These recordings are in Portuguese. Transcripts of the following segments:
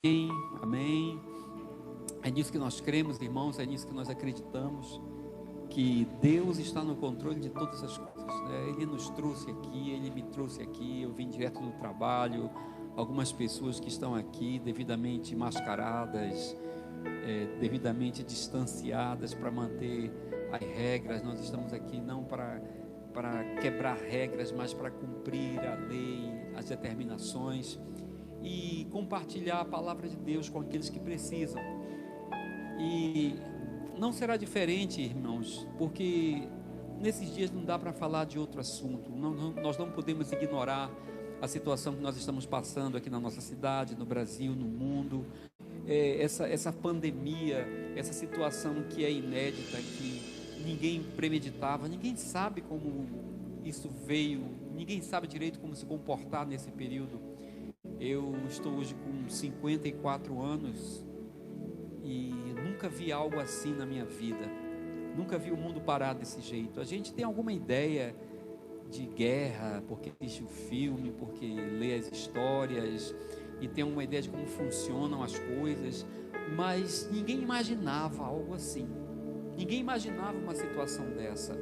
Amém, amém. É nisso que nós cremos, irmãos, é nisso que nós acreditamos, que Deus está no controle de todas as coisas, né? Ele nos trouxe aqui, Ele me trouxe aqui, eu vim direto do trabalho, algumas pessoas que estão aqui devidamente mascaradas, devidamente distanciadas para manter as regras. Nós estamos aqui não para quebrar regras, mas para cumprir a lei, as determinações e compartilhar a palavra de Deus com aqueles que precisam. E não será diferente, irmãos, porque nesses dias não dá para falar de outro assunto. Nós não podemos ignorar a situação que nós estamos passando aqui na nossa cidade, no Brasil, no mundo. Essa pandemia, essa situação que é inédita, que ninguém premeditava, ninguém sabe como isso veio, ninguém sabe direito como se comportar nesse período. Eu estou hoje com 54 anos e nunca vi algo assim na minha vida, nunca vi o mundo parar desse jeito. A gente tem alguma ideia de guerra, porque assiste o filme, porque lê as histórias e tem uma ideia de como funcionam as coisas, mas ninguém imaginava algo assim, ninguém imaginava uma situação dessa.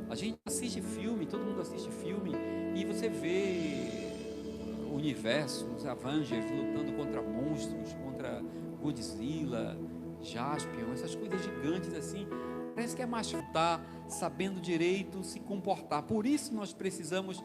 A gente assiste filme, todo mundo assiste filme, e você vê o universo, os Avengers lutando contra monstros, contra Godzilla, Jaspion, essas coisas gigantes assim. Parece que é mais estar sabendo direito se comportar. Por isso nós precisamos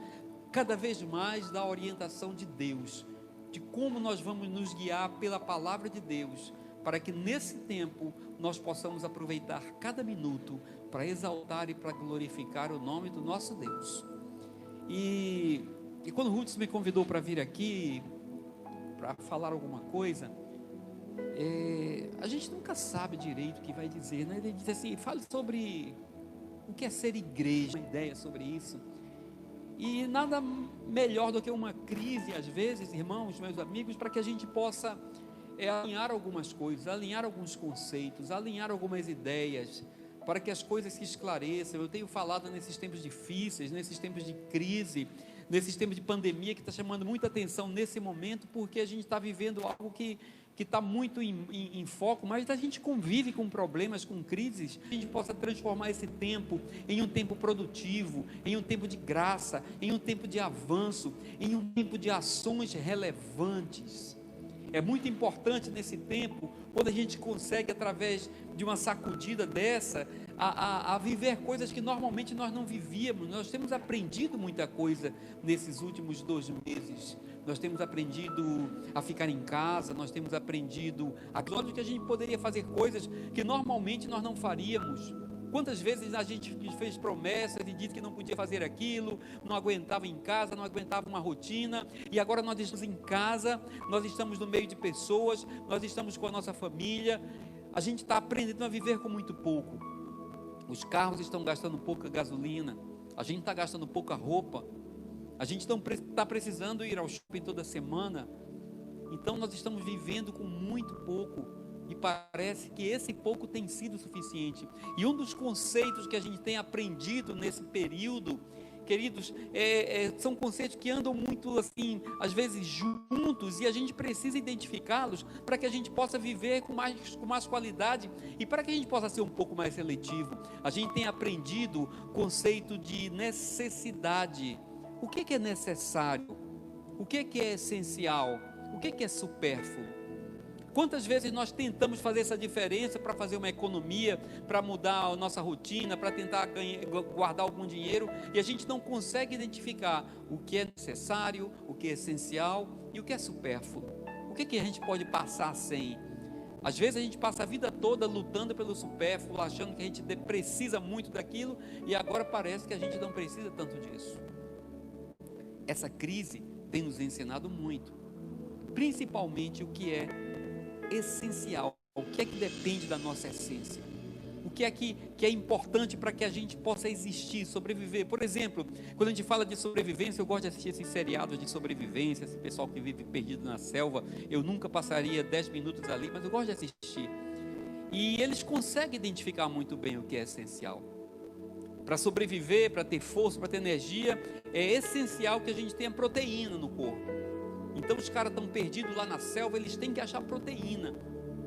cada vez mais da orientação de Deus, de como nós vamos nos guiar pela palavra de Deus, para que nesse tempo nós possamos aproveitar cada minuto para exaltar e para glorificar o nome do nosso Deus. E quando Ruth me convidou para vir aqui para falar alguma coisa, a gente nunca sabe direito o que vai dizer, né? Ele diz assim: fale sobre o que é ser igreja, uma ideia sobre isso. E nada melhor do que uma crise, às vezes, irmãos, meus amigos, para que a gente possa alinhar algumas coisas, alinhar alguns conceitos, alinhar algumas ideias, para que as coisas se esclareçam. Eu tenho falado nesses tempos difíceis, nesses tempos de crise, nesses tempos de pandemia, que está chamando muita atenção nesse momento, porque a gente está vivendo algo que está muito em foco, mas a gente convive com problemas, com crises. A gente possa transformar esse tempo em um tempo produtivo, em um tempo de graça, em um tempo de avanço, em um tempo de ações relevantes. É muito importante nesse tempo, quando a gente consegue, através de uma sacudida dessa, a viver coisas que normalmente nós não vivíamos. Nós temos aprendido muita coisa nesses últimos 2 meses. Nós temos aprendido a ficar em casa, nós temos aprendido que a gente poderia fazer coisas que normalmente nós não faríamos. Quantas vezes a gente fez promessas e disse que não podia fazer aquilo, não aguentava em casa, não aguentava uma rotina, e agora nós estamos em casa, nós estamos no meio de pessoas, nós estamos com a nossa família. A gente está aprendendo a viver com muito pouco. Os carros estão gastando pouca gasolina, a gente está gastando pouca roupa, a gente está precisando ir ao shopping toda semana. Então nós estamos vivendo com muito pouco, e parece que esse pouco tem sido suficiente. E um dos conceitos que a gente tem aprendido nesse período, queridos, são conceitos que andam muito assim, às vezes juntos, e a gente precisa identificá-los para que a gente possa viver com mais qualidade e para que a gente possa ser um pouco mais seletivo. A gente tem aprendido o conceito de necessidade. O que é necessário? O que é essencial? O que é supérfluo? Quantas vezes nós tentamos fazer essa diferença para fazer uma economia, para mudar a nossa rotina, para tentar guardar algum dinheiro, e a gente não consegue identificar o que é necessário, o que é essencial e o que é supérfluo. O que a gente pode passar sem? Às vezes a gente passa a vida toda lutando pelo supérfluo, achando que a gente precisa muito daquilo, e agora parece que a gente não precisa tanto disso. Essa crise tem nos ensinado muito, principalmente o que é essencial, o que é que depende da nossa essência, o que é importante para que a gente possa existir, sobreviver. Por exemplo, quando a gente fala de sobrevivência, eu gosto de assistir esses seriados de sobrevivência, esse pessoal que vive perdido na selva. Eu nunca passaria 10 minutos ali, mas eu gosto de assistir, e eles conseguem identificar muito bem o que é essencial. Para sobreviver, para ter força, para ter energia, é essencial que a gente tenha proteína no corpo. Então os caras estão perdidos lá na selva, eles têm que achar proteína,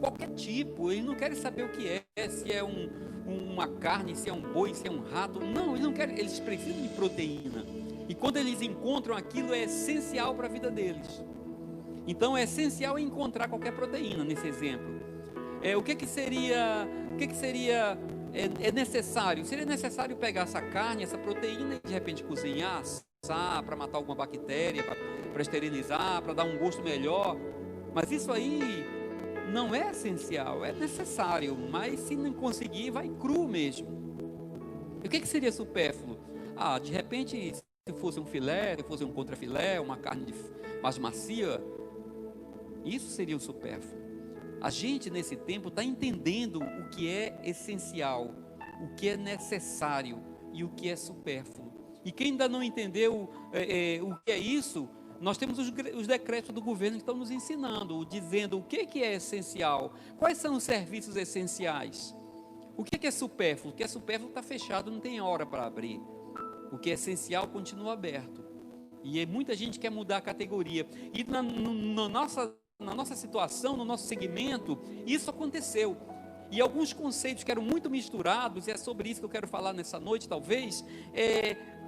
qualquer tipo. Eles não querem saber o que é, se é uma carne, se é um boi, se é um rato. Não, eles não querem, eles precisam de proteína. E quando eles encontram aquilo, é essencial para a vida deles. Então é essencial encontrar qualquer proteína nesse exemplo. O que seria necessário? Seria necessário pegar essa carne, essa proteína e de repente cozinhar, assar, para matar alguma bactéria, para esterilizar, para dar um gosto melhor. Mas isso aí não é essencial, é necessário, mas se não conseguir, vai cru mesmo. E o que seria supérfluo? De repente, se fosse um filé, se fosse um contrafilé, uma carne mais macia, isso seria o supérfluo. A gente nesse tempo está entendendo o que é essencial, o que é necessário e o que é supérfluo. E quem ainda não entendeu o que é isso, nós temos os decretos do governo que estão nos ensinando, dizendo o que é essencial, quais são os serviços essenciais. O que é supérfluo? O que é supérfluo está fechado, não tem hora para abrir. O que é essencial continua aberto. E muita gente quer mudar a categoria. E na nossa situação, no nosso segmento, isso aconteceu. E alguns conceitos que eram muito misturados, e é sobre isso que eu quero falar nessa noite, talvez,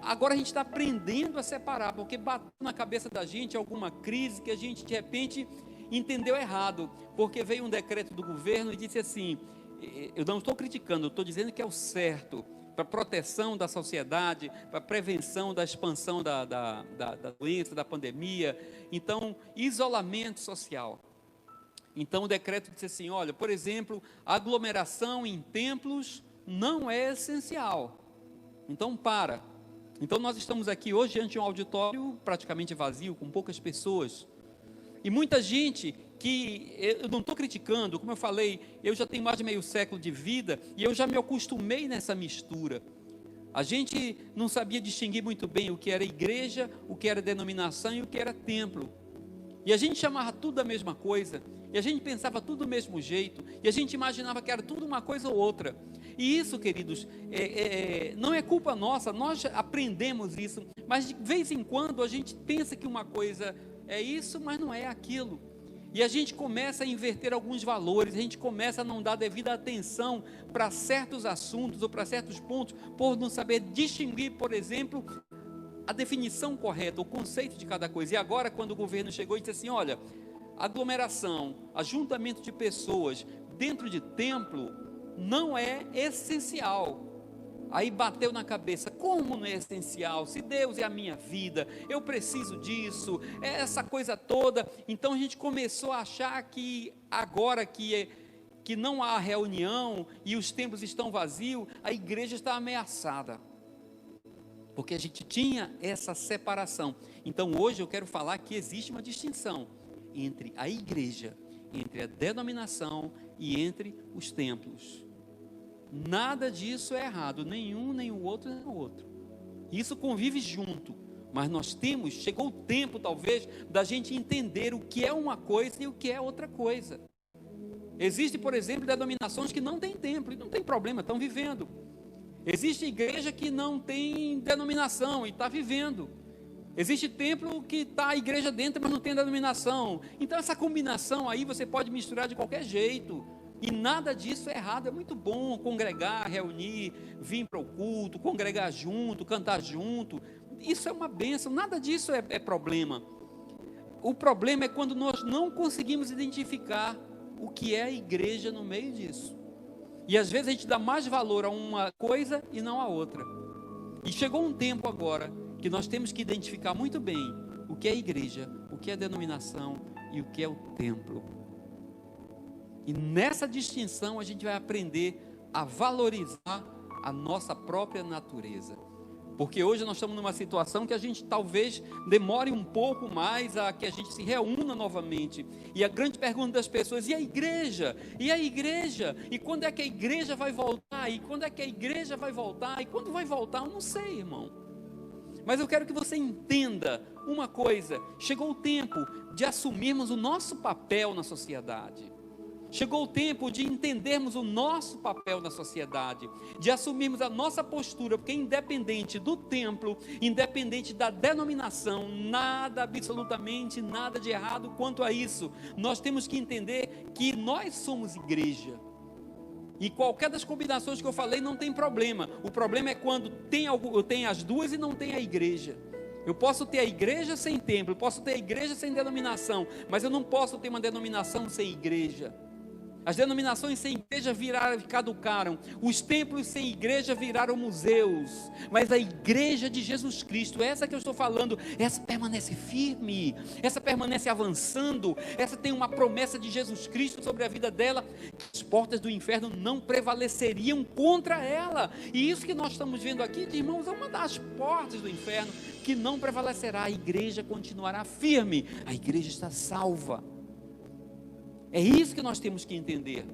agora a gente está aprendendo a separar, porque bateu na cabeça da gente alguma crise que a gente, de repente, entendeu errado, porque veio um decreto do governo e disse assim, eu não estou criticando, eu estou dizendo que é o certo, para proteção da sociedade, para prevenção da expansão da doença, da pandemia. Então, isolamento social. Então, o decreto disse assim, olha, por exemplo, aglomeração em templos não é essencial. Então, para. Então, nós estamos aqui hoje diante de um auditório praticamente vazio, com poucas pessoas. E muita gente que, eu não estou criticando, como eu falei, eu já tenho mais de meio século de vida e eu já me acostumei nessa mistura. A gente não sabia distinguir muito bem o que era igreja, o que era denominação e o que era templo. E a gente chamava tudo da mesma coisa, e a gente pensava tudo do mesmo jeito, e a gente imaginava que era tudo uma coisa ou outra. E isso, queridos, não é culpa nossa, nós aprendemos isso, mas de vez em quando a gente pensa que uma coisa é isso, mas não é aquilo. E a gente começa a inverter alguns valores, a gente começa a não dar devida atenção para certos assuntos ou para certos pontos, por não saber distinguir, por exemplo, a definição correta, o conceito de cada coisa. E agora, quando o governo chegou e disse assim, olha, aglomeração, ajuntamento de pessoas dentro de templo não é essencial. Aí bateu na cabeça, como não é essencial? Se Deus é a minha vida, eu preciso disso, essa coisa toda. Então a gente começou a achar que agora que não há reunião e os templos estão vazios, a igreja está ameaçada. Porque a gente tinha essa separação. Então hoje eu quero falar que existe uma distinção entre a igreja, entre a denominação e entre os templos. Nada disso é errado, nenhum, nem o outro, nem o outro. Isso convive junto, mas chegou o tempo talvez da gente entender o que é uma coisa e o que é outra coisa. Existe, por exemplo, denominações que não têm templo, e não tem problema, estão vivendo. Existe igreja que não tem denominação e está vivendo. Existe templo que está a igreja dentro, mas não tem denominação. Então essa combinação aí você pode misturar de qualquer jeito. E nada disso é errado, é muito bom congregar, reunir, vir para o culto, congregar junto, cantar junto. Isso é uma bênção, nada disso é problema. O problema é quando nós não conseguimos identificar o que é a igreja no meio disso. E às vezes a gente dá mais valor a uma coisa e não a outra. E chegou um tempo agora que nós temos que identificar muito bem o que é a igreja, o que é a denominação e o que é o templo. E nessa distinção a gente vai aprender a valorizar a nossa própria natureza. Porque hoje nós estamos numa situação que a gente talvez demore um pouco mais a que a gente se reúna novamente. E a grande pergunta das pessoas, e a igreja? E a igreja? E quando é que a igreja vai voltar? E quando é que a igreja vai voltar? E quando vai voltar? Eu não sei, irmão. Mas eu quero que você entenda uma coisa. Chegou o tempo de assumirmos o nosso papel na sociedade. Chegou o tempo de entendermos o nosso papel na sociedade, de assumirmos a nossa postura, porque independente do templo, independente da denominação, nada, absolutamente nada de errado quanto a isso. Nós temos que entender que nós somos igreja. E qualquer das combinações que eu falei não tem problema. O problema é quando tem as duas e não tem a igreja. Eu posso ter a igreja sem templo, eu posso ter a igreja sem denominação, mas eu não posso ter uma denominação sem igreja. As denominações sem igreja caducaram, os templos sem igreja viraram museus, mas a igreja de Jesus Cristo, essa que eu estou falando, essa permanece firme, essa permanece avançando, essa tem uma promessa de Jesus Cristo sobre a vida dela, as portas do inferno não prevaleceriam contra ela, e isso que nós estamos vendo aqui, irmãos, é uma das portas do inferno que não prevalecerá, a igreja continuará firme, a igreja está salva. É isso que nós temos que entender.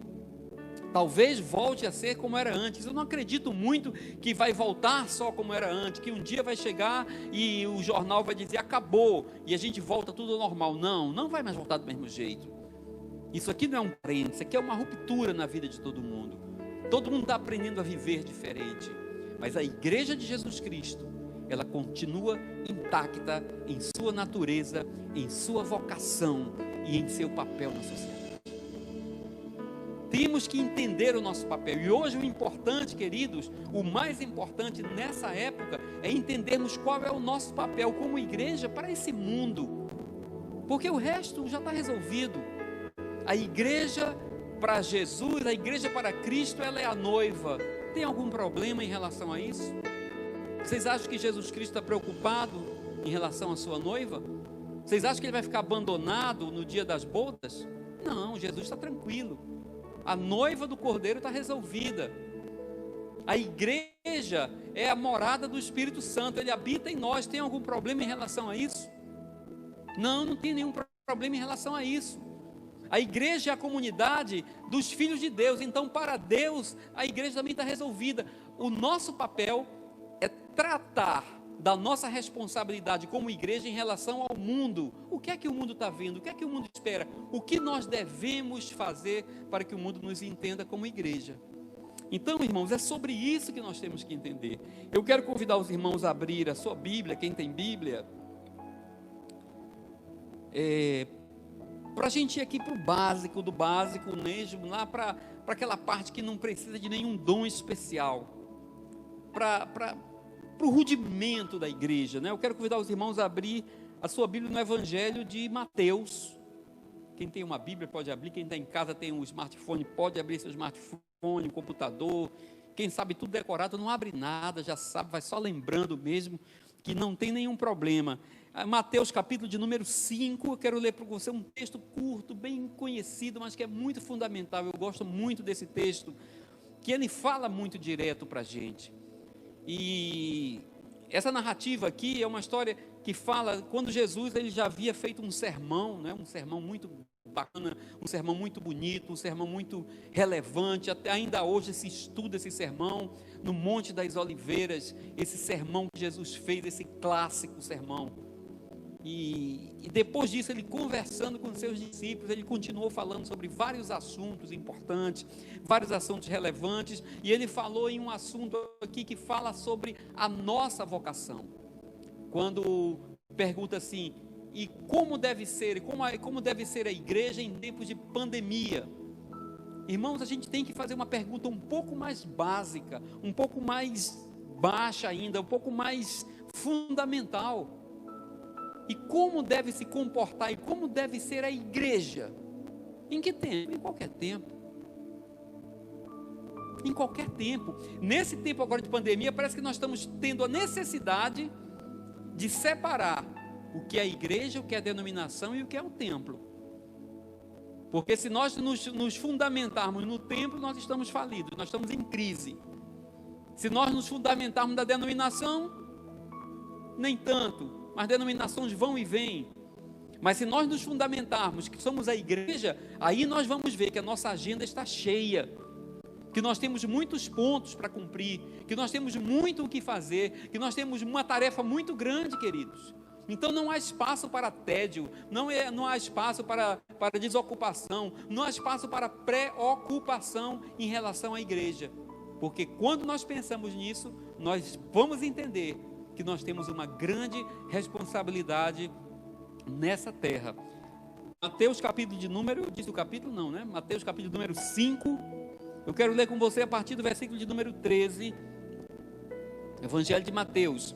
Talvez volte a ser como era antes. Eu não acredito muito que vai voltar só como era antes, que um dia vai chegar e o jornal vai dizer acabou e a gente volta tudo ao normal. Não vai mais voltar do mesmo jeito. Isso aqui não é um crente, isso aqui é uma ruptura na vida de todo mundo. Todo mundo está aprendendo a viver diferente. Mas a igreja de Jesus Cristo, ela continua intacta em sua natureza, em sua vocação e em seu papel na sociedade. Temos que entender o nosso papel, e hoje o importante, queridos, o mais importante nessa época, é entendermos qual é o nosso papel como igreja para esse mundo, porque o resto já está resolvido. A igreja para Jesus, a igreja para Cristo, ela é a noiva. Tem algum problema em relação a isso? Vocês acham que Jesus Cristo está preocupado em relação à sua noiva? Vocês acham que ele vai ficar abandonado no dia das bodas? Não, Jesus está tranquilo. A noiva do Cordeiro está resolvida. A igreja é a morada do Espírito Santo, ele habita em nós. Tem algum problema em relação a isso? Não tem nenhum problema em relação a isso. A igreja é a comunidade dos filhos de Deus, então para Deus a igreja também está resolvida. O nosso papel é tratar da nossa responsabilidade como igreja em relação ao mundo. O que é que o mundo está vendo? O que é que o mundo espera? O que nós devemos fazer para que o mundo nos entenda como igreja? Então, irmãos, é sobre isso que nós temos que entender. Eu quero convidar os irmãos a abrir a sua Bíblia, quem tem Bíblia, para a gente ir aqui para o básico do básico mesmo, lá para aquela parte que não precisa de nenhum dom especial, para o rudimento da igreja, né? Eu quero convidar os irmãos a abrir a sua Bíblia no Evangelho de Mateus. Quem tem uma Bíblia pode abrir, quem está em casa tem um smartphone, pode abrir seu smartphone, um computador, quem sabe tudo decorado, não abre nada, já sabe, vai só lembrando mesmo, que não tem nenhum problema. Mateus capítulo de número 5, eu quero ler para você um texto curto, bem conhecido, mas que é muito fundamental, eu gosto muito desse texto, que ele fala muito direto para a gente. E essa narrativa aqui é uma história que fala quando Jesus ele já havia feito um sermão, né? Um sermão muito bacana, um sermão muito bonito, um sermão muito relevante. Até ainda hoje se estuda esse sermão no Monte das Oliveiras, esse sermão que Jesus fez, esse clássico sermão. E depois disso, ele conversando com seus discípulos, ele continuou falando sobre vários assuntos importantes, vários assuntos relevantes, e ele falou em um assunto aqui que fala sobre a nossa vocação. Quando pergunta assim, e como deve ser, como deve ser a igreja em tempos de pandemia? Irmãos, a gente tem que fazer uma pergunta um pouco mais básica, um pouco mais baixa ainda, um pouco mais fundamental. E como deve se comportar e como deve ser a igreja? Em que tempo? Em qualquer tempo. Em qualquer tempo. Nesse tempo agora de pandemia, parece que nós estamos tendo a necessidade de separar o que é a igreja, o que é a denominação e o que é o templo. Porque se nós nos fundamentarmos no templo, nós estamos falidos, nós estamos em crise. Se nós nos fundamentarmos na denominação, nem tanto. Mas denominações vão e vêm. Mas se nós nos fundamentarmos que somos a igreja, aí nós vamos ver que a nossa agenda está cheia, que nós temos muitos pontos para cumprir, que nós temos muito o que fazer, que nós temos uma tarefa muito grande, queridos. Então não há espaço para tédio, não há espaço para desocupação, não há espaço para preocupação em relação à igreja. Porque quando nós pensamos nisso, nós vamos entender que nós temos uma grande responsabilidade nessa terra. Mateus capítulo de número, diz o capítulo não, né? Mateus capítulo de número 5, eu quero ler com você a partir do versículo de número 13, Evangelho de Mateus.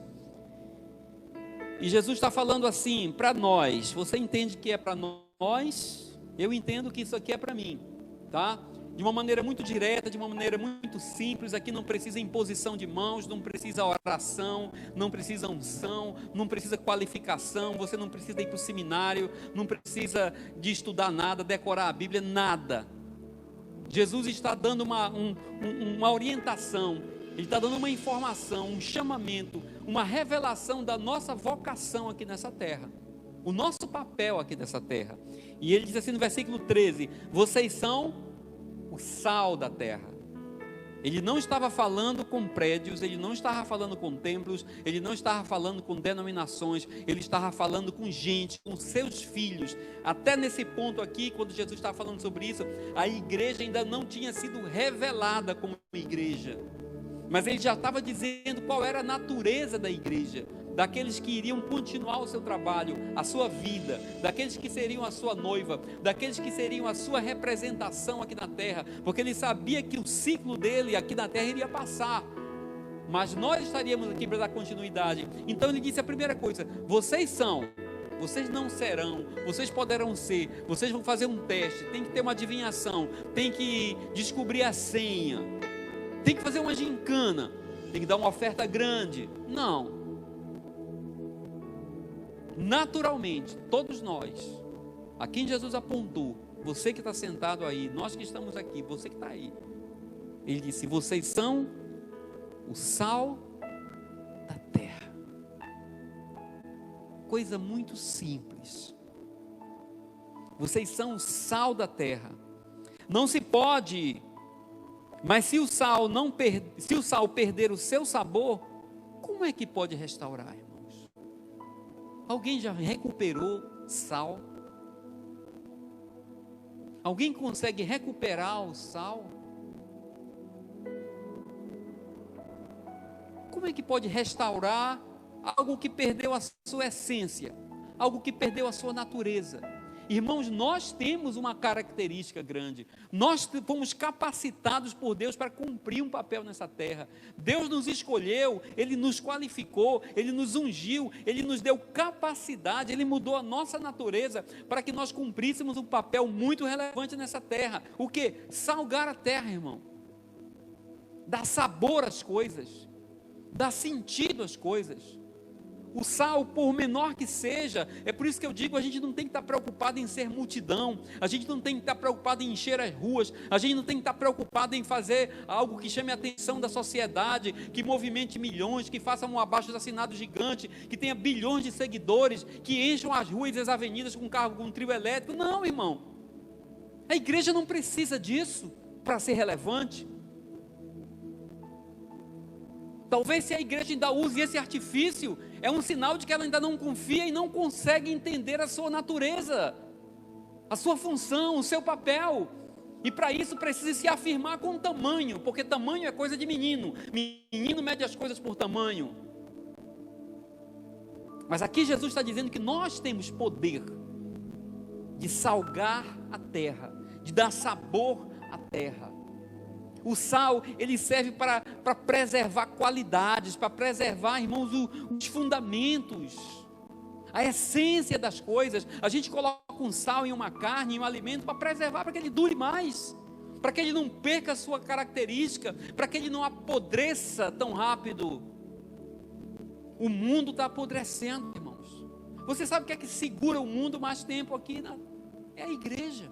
E Jesus está falando assim, para nós, você entende que é para nós, eu entendo que isso aqui é para mim, tá? De uma maneira muito direta, de uma maneira muito simples, aqui não precisa imposição de mãos, não precisa oração, não precisa unção, não precisa qualificação, você não precisa ir para o seminário, não precisa de estudar nada, decorar a Bíblia, nada. Jesus está dando uma orientação, Ele está dando uma informação, um chamamento, uma revelação da nossa vocação aqui nessa terra, o nosso papel aqui nessa terra. E Ele diz assim no versículo 13, vocês são o sal da terra. Ele não estava falando com prédios, ele não estava falando com templos, ele não estava falando com denominações, ele estava falando com gente, com seus filhos. Até nesse ponto aqui, quando Jesus estava falando sobre isso, a igreja ainda não tinha sido revelada como igreja, mas ele já estava dizendo qual era a natureza da igreja, daqueles que iriam continuar o seu trabalho, a sua vida, daqueles que seriam a sua noiva, daqueles que seriam a sua representação aqui na terra, porque ele sabia que o ciclo dele aqui na terra iria passar, mas nós estaríamos aqui para dar continuidade. Então ele disse a primeira coisa, vocês não serão, vocês poderão ser, vocês vão fazer um teste, tem que ter uma adivinhação, tem que descobrir a senha, tem que fazer uma gincana, tem que dar uma oferta grande. Não. Naturalmente, todos nós, a quem Jesus apontou, você que está sentado aí, nós que estamos aqui, você que está aí, Ele disse, vocês são o sal da terra. Coisa muito simples. Vocês são o sal da terra. Não se pode, mas se o sal perder o seu sabor, como é que pode restaurar? Alguém já recuperou sal? Alguém consegue recuperar o sal? Como é que pode restaurar algo que perdeu a sua essência, algo que perdeu a sua natureza? Irmãos, nós temos uma característica grande, nós fomos capacitados por Deus para cumprir um papel nessa terra. Deus nos escolheu, Ele nos qualificou, Ele nos ungiu, Ele nos deu capacidade, Ele mudou a nossa natureza para que nós cumpríssemos um papel muito relevante nessa terra. O que? Salgar a terra, irmão, dar sabor às coisas, dar sentido às coisas. O sal, por menor que seja, é por isso que eu digo, a gente não tem que estar preocupado em ser multidão, a gente não tem que estar preocupado em encher as ruas, a gente não tem que estar preocupado em fazer algo que chame a atenção da sociedade, que movimente milhões, que faça um abaixo-assinado gigante, que tenha bilhões de seguidores, que encham as ruas e as avenidas com carro, com trio elétrico. Não, irmão, a igreja não precisa disso para ser relevante. Talvez se a igreja ainda use esse artifício, é um sinal de que ela ainda não confia e não consegue entender a sua natureza, a sua função, o seu papel. E para isso precisa se afirmar com tamanho, porque tamanho é coisa de menino. Menino mede as coisas por tamanho. Mas aqui Jesus está dizendo que nós temos poder de salgar a terra, de dar sabor à terra. O sal, ele serve para preservar qualidades, para preservar, irmãos, os fundamentos, a essência das coisas. A gente coloca um sal em uma carne, em um alimento, para preservar, para que ele dure mais, para que ele não perca a sua característica, para que ele não apodreça tão rápido. O mundo está apodrecendo, irmãos. Você sabe o que é que segura o mundo mais tempo aqui? É a igreja.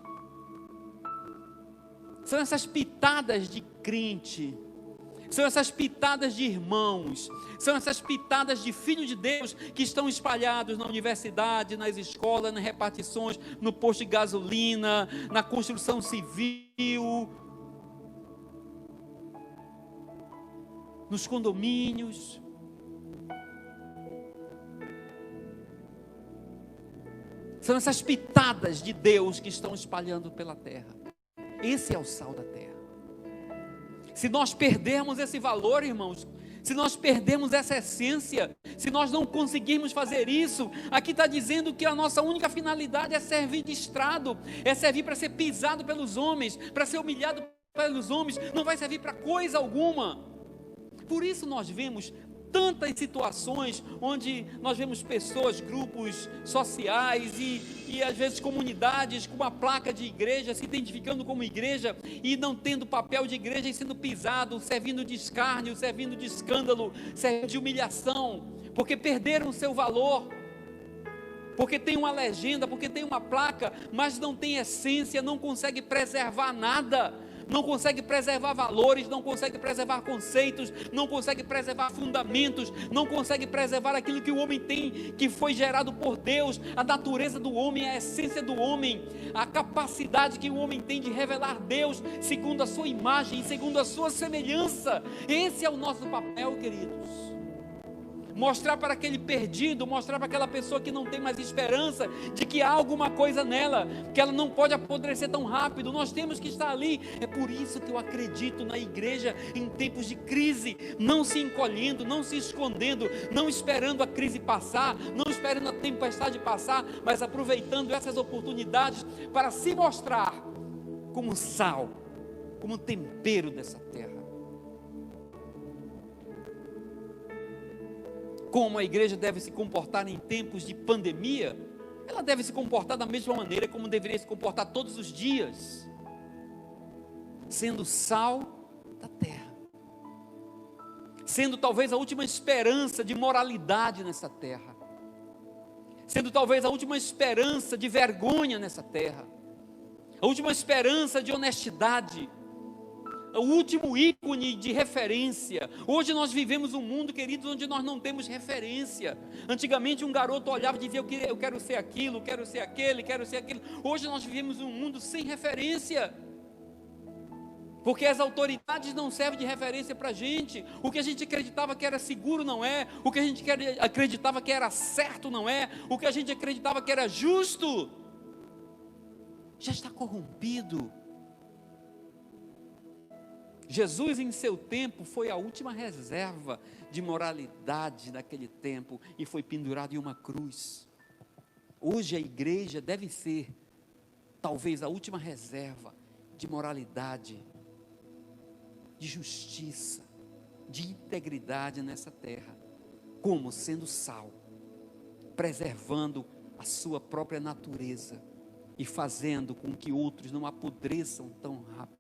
São essas pitadas de crente, são essas pitadas de irmãos, são essas pitadas de filhos de Deus que estão espalhados na universidade, nas escolas, nas repartições, no posto de gasolina, na construção civil, nos condomínios. São essas pitadas de Deus que estão espalhando pela terra. Esse é o sal da terra. Se nós perdermos esse valor, irmãos, se nós perdermos essa essência, se nós não conseguirmos fazer isso, aqui está dizendo que a nossa única finalidade é servir de estrado, é servir para ser pisado pelos homens, para ser humilhado pelos homens, não vai servir para coisa alguma. Por isso nós vemos tantas situações onde nós vemos pessoas, grupos sociais e às vezes comunidades com uma placa de igreja, se identificando como igreja e não tendo papel de igreja e sendo pisado, servindo de escárnio, servindo de escândalo, servindo de humilhação, porque perderam o seu valor, porque tem uma legenda, porque tem uma placa, mas não tem essência, não consegue preservar nada, não consegue preservar valores, não consegue preservar conceitos, não consegue preservar fundamentos, não consegue preservar aquilo que o homem tem, que foi gerado por Deus, a natureza do homem, a essência do homem, a capacidade que o homem tem de revelar Deus segundo a sua imagem, segundo a sua semelhança. Esse é o nosso papel, queridos. Mostrar para aquele perdido, mostrar para aquela pessoa que não tem mais esperança, de que há alguma coisa nela, que ela não pode apodrecer tão rápido, nós temos que estar ali. É por isso que eu acredito na igreja em tempos de crise, não se encolhendo, não se escondendo, não esperando a crise passar, não esperando a tempestade passar, mas aproveitando essas oportunidades para se mostrar como sal, como tempero dessa terra. Como a igreja deve se comportar em tempos de pandemia, ela deve se comportar da mesma maneira como deveria se comportar todos os dias, sendo sal da terra, sendo talvez a última esperança de moralidade nessa terra, sendo talvez a última esperança de vergonha nessa terra, a última esperança de honestidade, o último ícone de referência. Hoje nós vivemos um mundo, queridos, onde nós não temos referência. Antigamente um garoto olhava e dizia, eu quero ser aquilo, quero ser aquele, quero ser aquilo. Hoje nós vivemos um mundo sem referência, porque as autoridades não servem de referência para a gente. O que a gente acreditava que era seguro não é, o que a gente acreditava que era certo não é, o que a gente acreditava que era justo já está corrompido. Jesus em seu tempo foi a última reserva de moralidade daquele tempo e foi pendurado em uma cruz. Hoje a igreja deve ser talvez a última reserva de moralidade, de justiça, de integridade nessa terra, como sendo sal, preservando a sua própria natureza e fazendo com que outros não apodreçam tão rápido.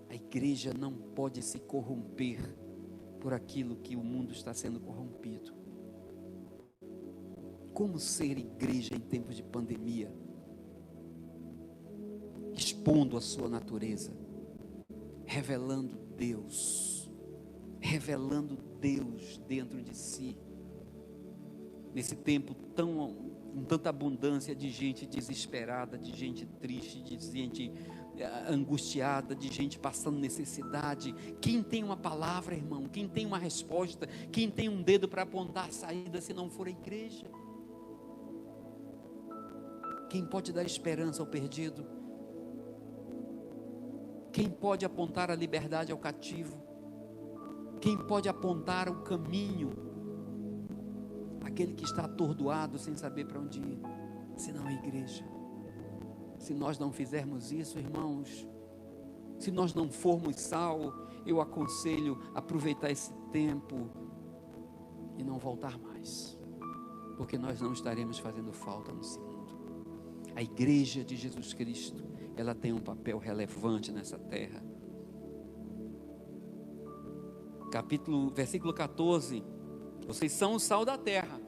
A igreja não pode se corromper por aquilo que o mundo está sendo corrompido. Como ser igreja em tempos de pandemia? Expondo a sua natureza, revelando Deus dentro de si. Nesse tempo com tanta abundância de gente desesperada, de gente triste, de gente angustiada, de gente passando necessidade. Quem tem uma palavra, irmão? Quem tem uma resposta? Quem tem um dedo para apontar a saída, se não for a igreja? Quem pode dar esperança ao perdido? Quem pode apontar a liberdade ao cativo? Quem pode apontar o caminho àquele que está atordoado sem saber para onde ir? Senão a igreja. Se nós não fizermos isso, irmãos, se nós não formos sal, eu aconselho aproveitar esse tempo e não voltar mais, porque nós não estaremos fazendo falta nesse mundo. A igreja de Jesus Cristo, ela tem um papel relevante nessa terra. Versículo 14, vocês são o sal da terra,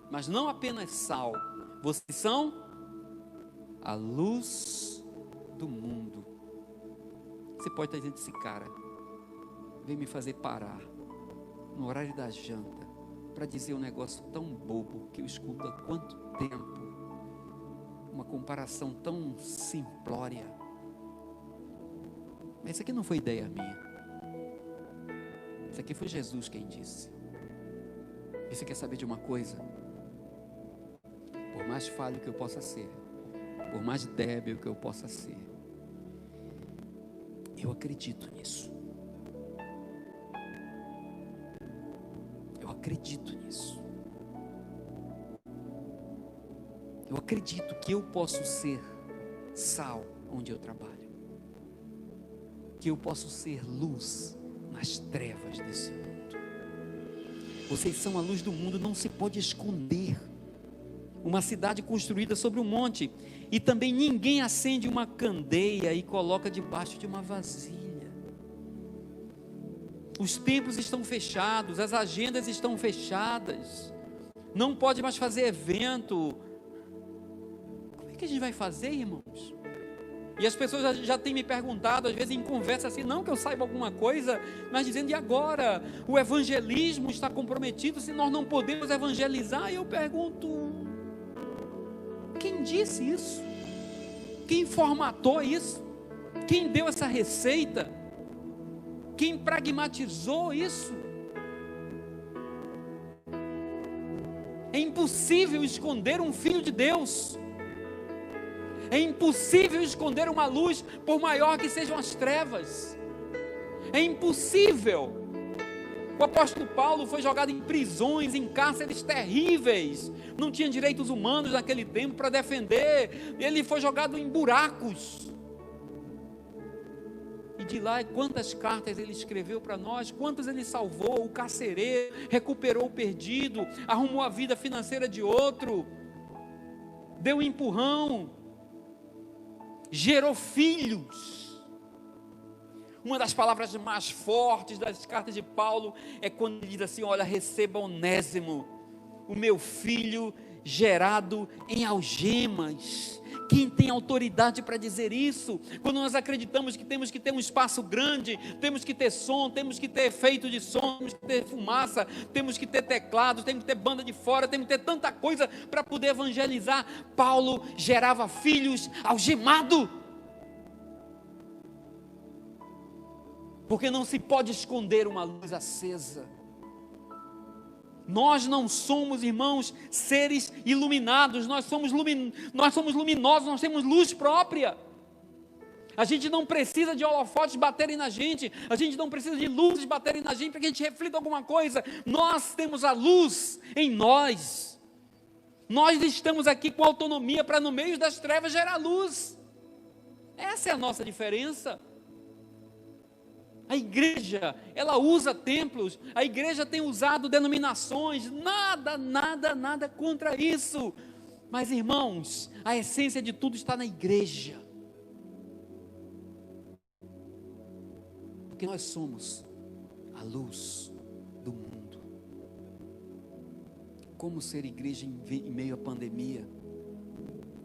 mas não apenas sal, vocês são a luz do mundo. Você pode estar dizendo, esse cara vem me fazer parar no horário da janta para dizer um negócio tão bobo que eu escuto há quanto tempo, uma comparação tão simplória. Mas isso aqui não foi ideia minha, isso aqui foi Jesus quem disse. E você quer saber de uma coisa? mais falho que eu possa ser, por mais débil que eu possa ser, eu acredito nisso. Eu acredito nisso. Eu acredito que eu posso ser sal onde eu trabalho, que eu posso ser luz nas trevas desse mundo. Vocês são a luz do mundo, não se pode esconder. Uma cidade construída sobre um monte, e também ninguém acende uma candeia e coloca debaixo de uma vasilha. Os templos estão fechados, as agendas estão fechadas, não pode mais fazer evento. Como é que a gente vai fazer, irmãos? E as pessoas já têm me perguntado, às vezes em conversa assim, não que eu saiba alguma coisa, mas dizendo, e agora? O evangelismo está comprometido, se nós não podemos evangelizar? E eu pergunto, quem disse isso? Quem formatou isso? Quem deu essa receita? Quem pragmatizou isso? É impossível esconder um filho de Deus. É impossível esconder uma luz, por maior que sejam as trevas. É impossível. O apóstolo Paulo foi jogado em prisões, em cárceres terríveis. Não tinha direitos humanos naquele tempo para defender. Ele foi jogado em buracos. E de lá, quantas cartas ele escreveu para nós, quantas ele salvou, o carcereiro, recuperou o perdido, arrumou a vida financeira de outro, deu um empurrão, gerou filhos. Uma das palavras mais fortes das cartas de Paulo é quando ele diz assim, olha, receba Onésimo, o meu filho gerado em algemas. Quem tem autoridade para dizer isso? Quando nós acreditamos que temos que ter um espaço grande, temos que ter som, temos que ter efeito de som, temos que ter fumaça, temos que ter teclados, temos que ter banda de fora, temos que ter tanta coisa para poder evangelizar. Paulo gerava filhos algemado. Porque não se pode esconder uma luz acesa. Nós não somos, irmãos, seres iluminados, nós somos luminosos, nós temos luz própria. A gente não precisa de holofotes baterem na gente, a gente não precisa de luzes baterem na gente para que a gente reflita alguma coisa. Nós temos a luz em nós. Nós estamos aqui com autonomia para no meio das trevas gerar luz. Essa é a nossa diferença. A igreja, ela usa templos, a igreja tem usado denominações, nada contra isso. Mas, irmãos, a essência de tudo está na igreja. Porque nós somos a luz do mundo. Como ser igreja em meio à pandemia?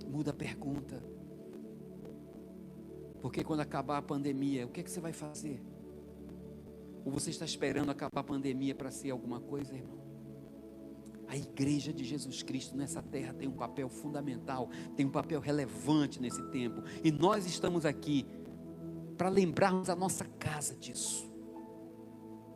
Muda a pergunta. Porque quando acabar a pandemia, o que é que você vai fazer? Ou você está esperando acabar a pandemia para ser alguma coisa, irmão? A igreja de Jesus Cristo nessa terra tem um papel fundamental, tem um papel relevante nesse tempo. E nós estamos aqui para lembrarmos a nossa casa disso.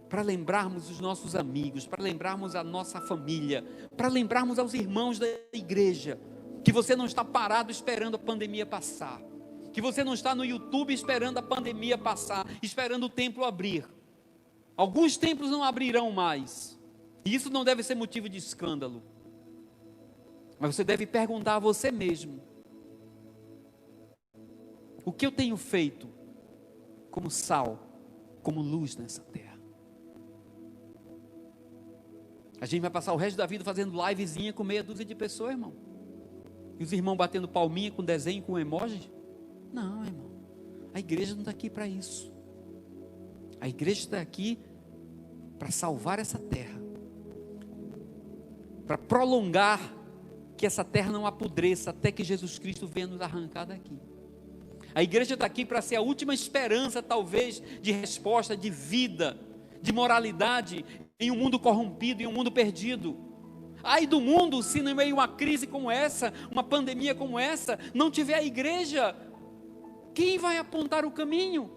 Para lembrarmos os nossos amigos, para lembrarmos a nossa família, para lembrarmos aos irmãos da igreja, que você não está parado esperando a pandemia passar. Que você não está no YouTube esperando a pandemia passar, esperando o templo abrir. Alguns templos não abrirão mais, e isso não deve ser motivo de escândalo, mas você deve perguntar a você mesmo, o que eu tenho feito como sal, como luz nessa terra? A gente vai passar o resto da vida fazendo livezinha com meia dúzia de pessoas, irmão, e os irmãos batendo palminha com desenho, com emoji? Não, irmão, a igreja não está aqui para isso. A igreja está aqui para salvar essa terra, para prolongar que essa terra não apodreça até que Jesus Cristo venha nos arrancar daqui. A igreja está aqui para ser a última esperança, talvez, de resposta, de vida, de moralidade, em um mundo corrompido, em um mundo perdido. Ai do mundo, se no meio de uma crise como essa, uma pandemia como essa, não tiver a igreja. Quem vai apontar o caminho?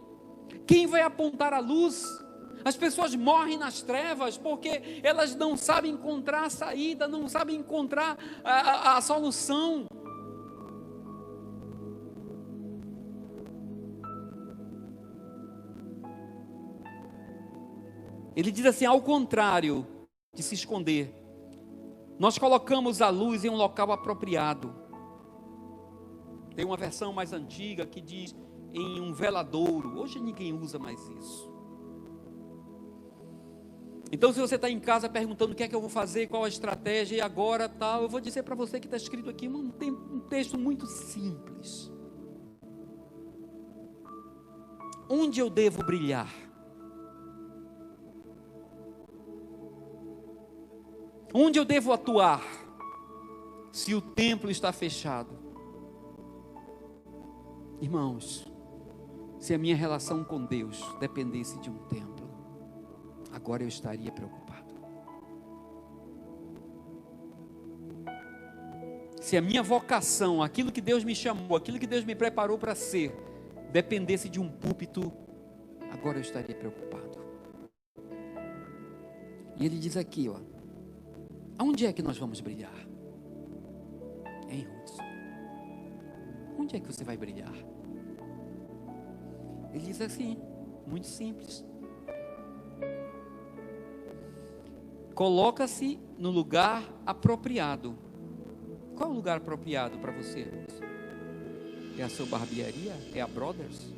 Quem vai apontar a luz? As pessoas morrem nas trevas porque elas não sabem encontrar a saída, não sabem encontrar a solução. Ele diz assim, ao contrário de se esconder, nós colocamos a luz em um local apropriado. Tem uma versão mais antiga que diz em um veladouro. Hoje ninguém usa mais isso. Então, se você está em casa perguntando o que é que eu vou fazer, qual a estratégia e agora tal, eu vou dizer para você que está escrito aqui um texto muito simples. Onde eu devo brilhar? Onde eu devo atuar se o templo está fechado? Irmãos, se a minha relação com Deus dependesse de um templo, agora eu estaria preocupado. Se a minha vocação, aquilo que Deus me chamou, aquilo que Deus me preparou para ser, dependesse de um púlpito, agora eu estaria preocupado. E ele diz aqui, ó, aonde é que nós vamos brilhar? Hein, Hudson? Onde é que você vai brilhar? Ele diz assim, muito simples. Coloca-se no lugar apropriado. Qual é o lugar apropriado para você? É a sua barbearia? É a Brothers?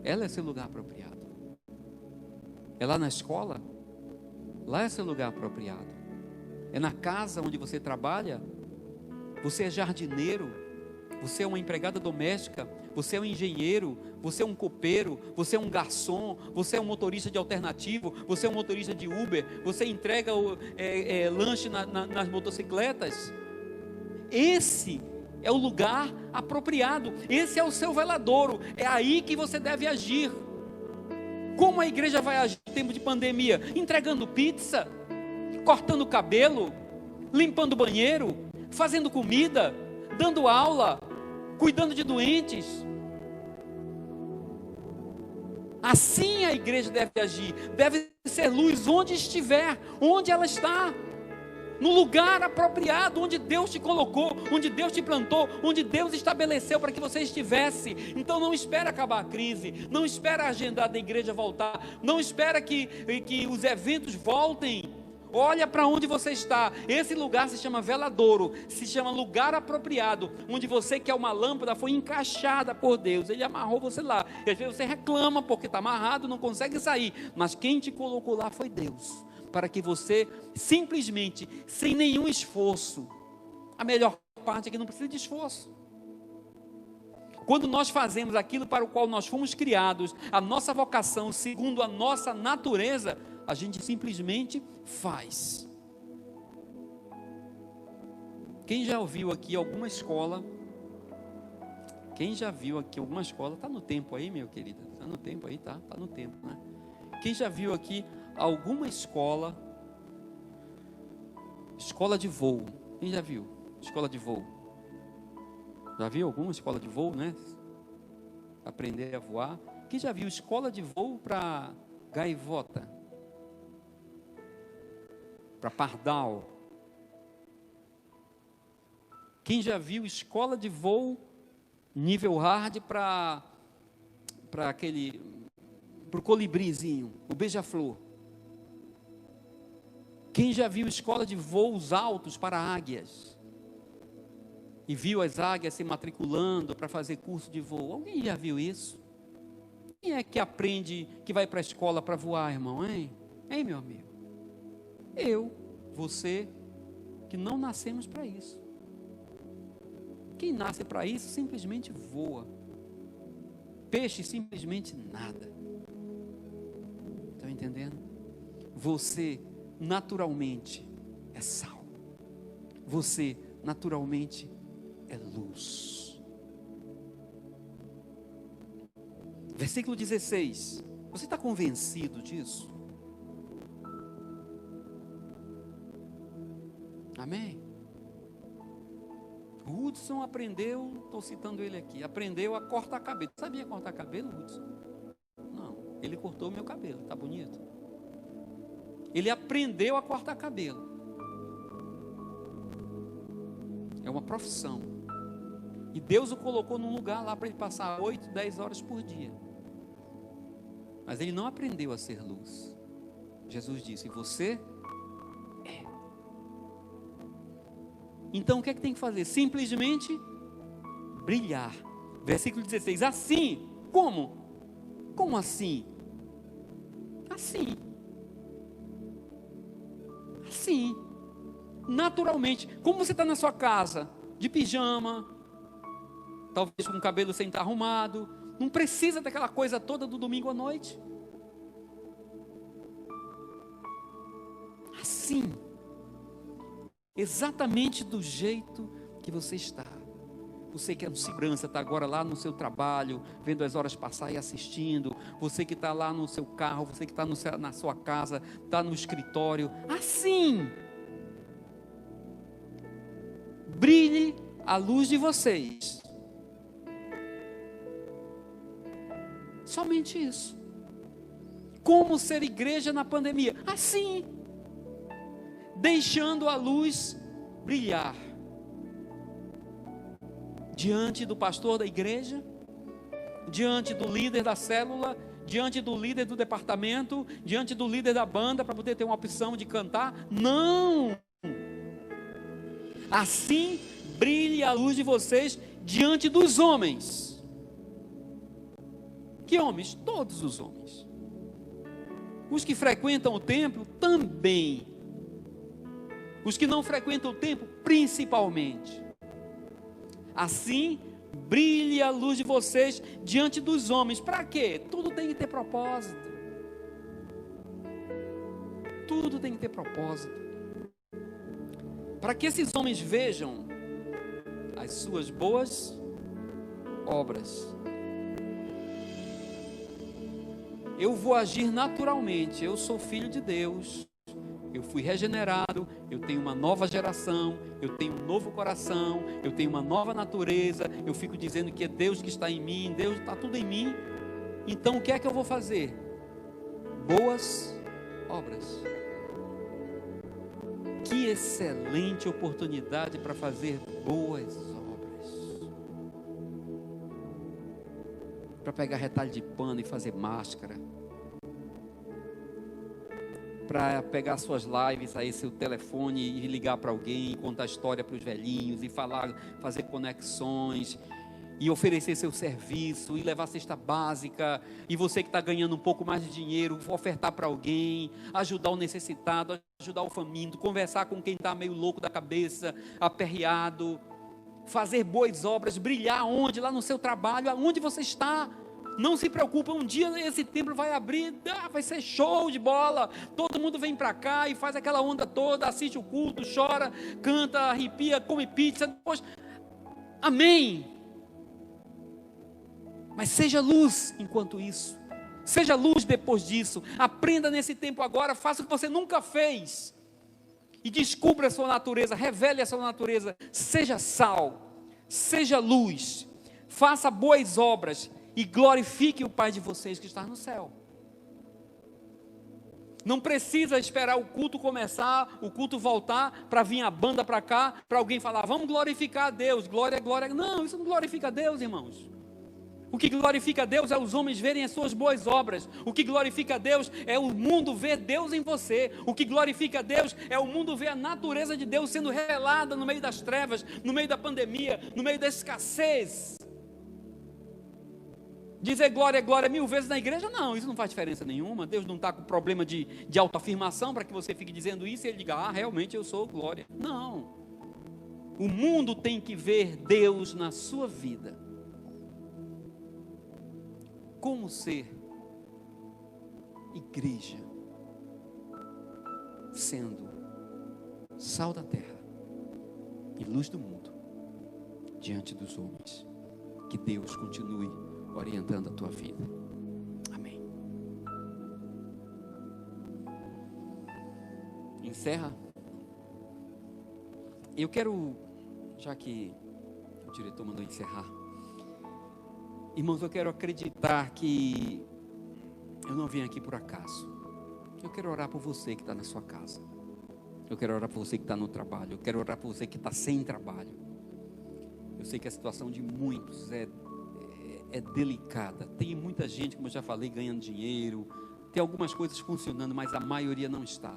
Ela é seu lugar apropriado. É lá na escola? Lá é seu lugar apropriado. É na casa onde você trabalha? Você é jardineiro? Você é uma empregada doméstica? Você é um engenheiro? Você é um copeiro? Você é um garçom? Você é um motorista de alternativo? Você é um motorista de Uber? Você entrega lanche nas motocicletas? Esse é o lugar apropriado. Esse é o seu veladouro. É aí que você deve agir. Como a igreja vai agir em tempo de pandemia? Entregando pizza, cortando cabelo, limpando banheiro, fazendo comida, dando aula, cuidando de doentes. Assim a igreja deve agir, deve ser luz onde estiver, onde ela está, no lugar apropriado, onde Deus te colocou, onde Deus te plantou, onde Deus estabeleceu para que você estivesse. Então não espera acabar a crise, não espera a agenda da igreja voltar, não espera que os eventos voltem. Olha para onde você está. Esse lugar se chama veladouro, se chama lugar apropriado, onde você quer uma lâmpada, foi encaixada por Deus, Ele amarrou você lá, e às vezes você reclama porque está amarrado, não consegue sair, mas quem te colocou lá foi Deus, para que você simplesmente, sem nenhum esforço, a melhor parte é que não precisa de esforço. Quando nós fazemos aquilo para o qual nós fomos criados, a nossa vocação, segundo a nossa natureza, a gente simplesmente faz. Quem já ouviu aqui alguma escola? Quem já viu aqui alguma escola? Está no tempo aí, meu querido? Está no tempo aí, tá? Está no tempo, né? Quem já viu aqui alguma escola? Escola de voo. Quem já viu? Escola de voo. Já viu alguma escola de voo, né? Aprender a voar. Quem já viu escola de voo para gaivota? Para pardal? Quem já viu escola de voo nível hard para o colibrizinho, o beija-flor? Quem já viu escola de voos altos para águias? E viu as águias se matriculando para fazer curso de voo? Alguém já viu isso? Quem é que aprende, que vai para a escola para voar, irmão, hein? Hein, meu amigo? Eu, você, que não nascemos para isso. Quem nasce para isso simplesmente voa. Peixe simplesmente nada. Estão entendendo? Você naturalmente é sal. Você naturalmente é luz. Versículo 16. Você está convencido disso? Amém? Hudson aprendeu, estou citando ele aqui, aprendeu a cortar cabelo. Sabia cortar cabelo, Hudson? Não. Ele cortou o meu cabelo, tá bonito? Ele aprendeu a cortar cabelo. É uma profissão. E Deus o colocou num lugar lá para ele passar 8, 10 horas por dia. Mas ele não aprendeu a ser luz. Jesus disse: você é. Então o que é que tem que fazer? Simplesmente brilhar. Versículo 16. Assim, como? Como assim? Assim. Assim. Naturalmente. Como você está na sua casa, de pijama, talvez com o cabelo sem estar arrumado, não precisa daquela coisa toda do domingo à noite. Assim. Exatamente do jeito que você está. Você que é de segurança, está agora lá no seu trabalho, vendo as horas passar e assistindo. Você que está lá no seu carro, você que está na sua casa, está no escritório. Assim. Brilhe a luz de vocês. Somente isso. Como ser igreja na pandemia? Assim. Deixando a luz brilhar. Diante do pastor da igreja, diante do líder da célula, diante do líder do departamento, diante do líder da banda, para poder ter uma opção de cantar. Não! Assim brilhe a luz de vocês diante dos homens. Que homens? Todos os homens. Os que frequentam o templo também. Os que não frequentam o templo, principalmente. Assim, brilhe a luz de vocês diante dos homens. Para quê? Tudo tem que ter propósito. Tudo tem que ter propósito. Para que esses homens vejam as suas boas obras. Eu vou agir naturalmente. Eu sou filho de Deus. Eu fui regenerado, eu tenho uma nova geração, eu tenho um novo coração, eu tenho uma nova natureza. Eu fico dizendo que é Deus que está em mim, Deus está tudo em mim. Então o que é que eu vou fazer? Boas obras. Que excelente oportunidade para fazer boas obras. Para pegar retalho de pano e fazer máscara. Para pegar suas lives aí, seu telefone e ligar para alguém, contar história para os velhinhos e falar, fazer conexões e oferecer seu serviço e levar cesta básica, e você que está ganhando um pouco mais de dinheiro, ofertar para alguém, ajudar o necessitado, ajudar o faminto, conversar com quem está meio louco da cabeça, aperreado, fazer boas obras, brilhar onde? Lá no seu trabalho, aonde você está. Não se preocupa, um dia esse templo vai abrir, vai ser show de bola, todo mundo vem para cá e faz aquela onda toda, assiste o culto, chora, canta, arrepia, come pizza, depois, amém. Mas seja luz enquanto isso, seja luz depois disso, aprenda nesse tempo agora, faça o que você nunca fez, e descubra a sua natureza, revele a sua natureza, seja sal, seja luz, faça boas obras, e glorifique o Pai de vocês que está no céu. Não precisa esperar o culto começar, o culto voltar, para vir a banda para cá, para alguém falar, vamos glorificar a Deus, glória, glória. Não, isso não glorifica a Deus, irmãos. O que glorifica a Deus é os homens verem as suas boas obras. O que glorifica a Deus é o mundo ver Deus em você. O que glorifica a Deus é o mundo ver a natureza de Deus sendo revelada no meio das trevas, no meio da pandemia, no meio da escassez. Dizer glória, glória 1000 vezes na igreja, não, isso não faz diferença nenhuma. Deus não está com problema de autoafirmação para que você fique dizendo isso e ele diga, realmente eu sou glória. Não. O mundo tem que ver Deus na sua vida. Como ser igreja, sendo sal da terra e luz do mundo diante dos homens. Que Deus continue orientando a tua vida. Amém. Encerra. Eu quero, já que o diretor mandou encerrar, irmãos, eu quero acreditar que eu não vim aqui por acaso. Eu quero orar por você que está na sua casa. Eu quero orar por você que está no trabalho. Eu quero orar por você que está sem trabalho. Eu sei que a situação de muitos é delicada. Tem muita gente, como eu já falei, ganhando dinheiro. Tem algumas coisas funcionando, mas a maioria não está.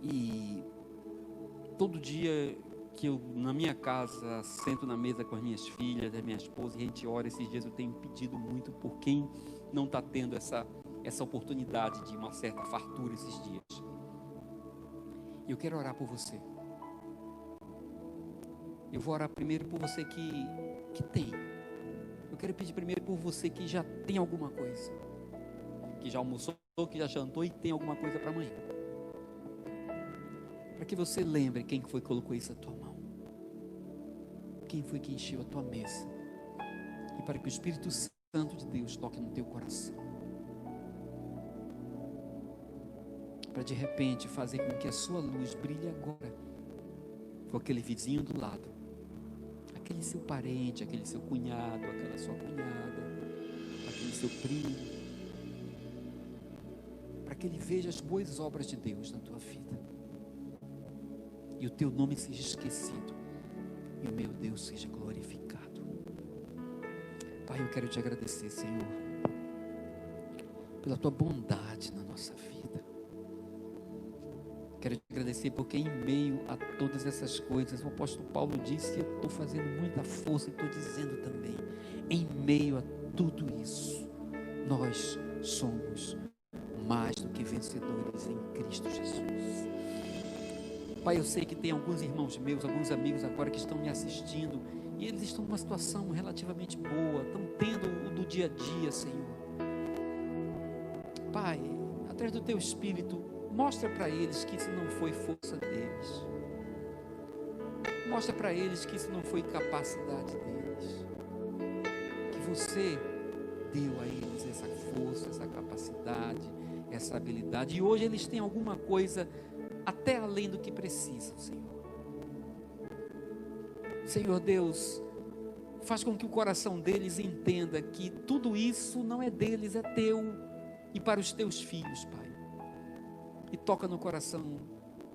E todo dia que eu, na minha casa, sento na mesa com as minhas filhas, a minha esposa, e a gente ora, esses dias eu tenho pedido muito por quem não está tendo essa oportunidade de uma certa fartura esses dias. E eu quero orar por você. Eu vou orar primeiro por você que tem. Eu quero pedir primeiro por você que já tem alguma coisa, que já almoçou, que já jantou e tem alguma coisa para amanhã. Para que você lembre quem foi que colocou isso na tua mão, quem foi que encheu a tua mesa, e para que o Espírito Santo de Deus toque no teu coração, para de repente fazer com que a sua luz brilhe agora com aquele vizinho do lado, aquele seu parente, aquele seu cunhado, aquela sua cunhada, aquele seu primo, para que ele veja as boas obras de Deus na tua vida, e o teu nome seja esquecido, e o meu Deus seja glorificado. Pai, eu quero te agradecer, Senhor, pela tua bondade na nossa vida. Quero te agradecer porque em meio a todas essas coisas, o apóstolo Paulo disse, eu estou fazendo muita força e estou dizendo também, em meio a tudo isso, nós somos mais do que vencedores em Cristo Jesus. Pai, eu sei que tem alguns irmãos meus, alguns amigos agora que estão me assistindo, e eles estão numa situação relativamente boa, estão tendo o do dia a dia, Senhor. Pai, através do teu Espírito, mostra para eles que isso não foi força deles. Mostra para eles que isso não foi capacidade deles. Que você deu a eles essa força, essa capacidade, essa habilidade. E hoje eles têm alguma coisa até além do que precisam, Senhor. Senhor Deus, faz com que o coração deles entenda que tudo isso não é deles, é teu e para os teus filhos, Pai. E toca no coração,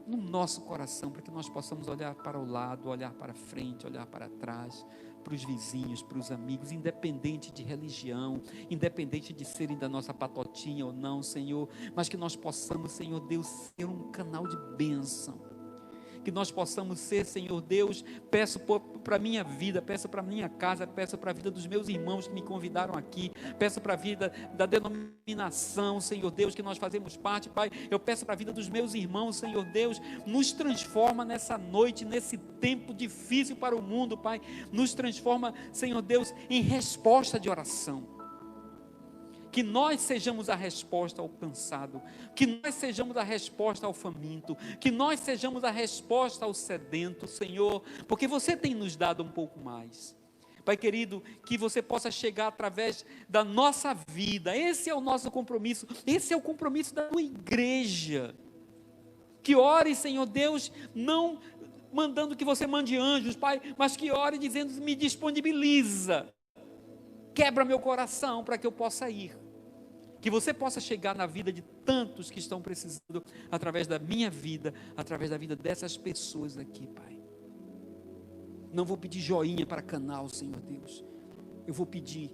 no nosso coração, para que nós possamos olhar para o lado, olhar para frente, olhar para trás, para os vizinhos, para os amigos, independente de religião, independente de serem da nossa patotinha ou não, Senhor, mas que nós possamos, Senhor Deus, ser um canal de bênção. Que nós possamos ser, Senhor Deus, peço para a minha vida, peço para a minha casa, peço para a vida dos meus irmãos que me convidaram aqui, peço para a vida da denominação, Senhor Deus, que nós fazemos parte, Pai, eu peço para a vida dos meus irmãos, Senhor Deus, nos transforma nessa noite, nesse tempo difícil para o mundo, Pai, nos transforma, Senhor Deus, em resposta de oração. Que nós sejamos a resposta ao cansado, que nós sejamos a resposta ao faminto, que nós sejamos a resposta ao sedento, Senhor, porque você tem nos dado um pouco mais. Pai querido, que você possa chegar através da nossa vida, esse é o nosso compromisso, esse é o compromisso da tua igreja. Que ore, Senhor Deus, não mandando que você mande anjos, Pai, mas que ore dizendo, me disponibiliza, quebra meu coração para que eu possa ir. Que você possa chegar na vida de tantos que estão precisando, através da minha vida, através da vida dessas pessoas aqui, Pai. Não vou pedir joinha para canal, Senhor Deus. Eu vou pedir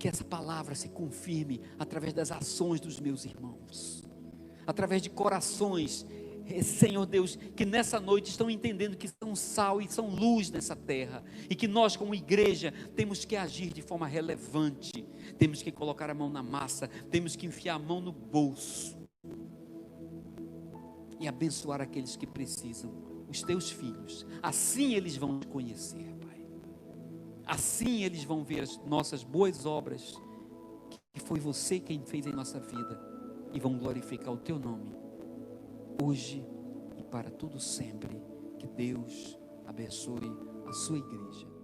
que essa palavra se confirme através das ações dos meus irmãos, através de corações, Senhor Deus, que nessa noite estão entendendo que são sal e são luz nessa terra, e que nós como igreja temos que agir de forma relevante, temos que colocar a mão na massa, temos que enfiar a mão no bolso, e abençoar aqueles que precisam, os teus filhos, assim eles vão te conhecer, Pai, assim eles vão ver as nossas boas obras, que foi você quem fez em nossa vida, e vão glorificar o teu nome, hoje e para todo sempre. Que Deus abençoe a sua igreja.